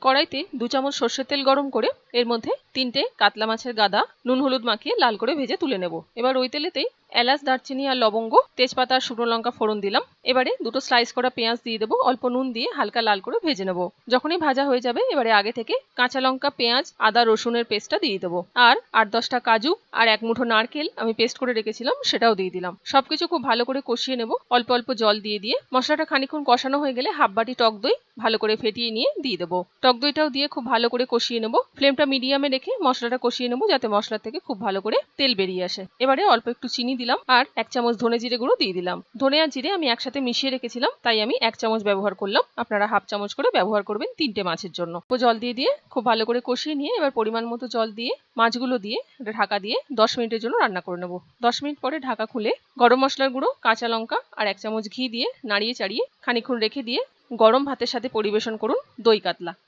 কড়াইতে 2 চামচ সর্ষের তেল গরম করে এর মধ্যে 3টে কাতলা মাছের গাদা নুন হলুদ মাখিয়ে লাল করে ভেজে তুলে নেব। এবার ওই তেলেতেই এলাচ, দারচিনি আর লবঙ্গ, তেজপাতা আর শুকনো লঙ্কা ফোড়ন দিলাম। এবারে দুটো স্লাইস করা পেঁয়াজ দিয়ে দেবো, অল্প নুন দিয়ে হালকা লাল করে ভেজে নেব। যখনই ভাজা হয়ে যাবে এবারে আগে থেকে কাঁচা লঙ্কা, পেঁয়াজ, আদা, রসুনের পেস্টটা দিয়ে দেবো। আর 8-10টা কাজু আর 1 মুঠো নারকেল আমি পেস্ট করে রেখেছিলাম, সেটাও দিয়ে দিলাম। সবকিছু খুব ভালো করে কষিয়ে নেব, অল্প অল্প জল দিয়ে মশলাটা খানিকক্ষণ কষানো হয়ে গেলে হাফ বাটি টক দই ভালো করে ফেটিয়ে নিয়ে দিয়ে দেবো। টক দইটাও দিয়ে খুব ভালো করে কষিয়ে নেব। ফ্লেমটা মিডিয়ামে রেখে মশলাটা কষিয়ে নেব যাতে মশলা থেকে খুব ভালো করে তেল বেরিয়ে আসে। এবারে অল্প একটু চিনি দিলাম আর 1 চামচ ধনে জিরে গুঁড়ো দিয়ে দিলাম। ধনে আর জিরে আমি একসাথে মিশিয়ে রেখেছিলাম, তাই আমি 1 চামচ ব্যবহার করলাম। আপনারা হাফ চামচ করে ব্যবহার করবেন 3টে মাছের জন্য। জল দিয়ে খুব ভালো করে কষিয়ে নিয়ে এবার পরিমাণ মতো জল দিয়ে মাছগুলো দিয়ে ঢাকা দিয়ে 10 মিনিটের জন্য রান্না করে নেব। 10 মিনিট পরে ঢাকা খুলে গরম মশলার গুঁড়ো, কাঁচা লঙ্কা আর 1 চামচ ঘি দিয়ে নাড়িয়ে চাড়িয়ে খানিকক্ষণ রেখে দিয়ে গরম ভাতের সাথে পরিবেশন করুন দই কাতলা।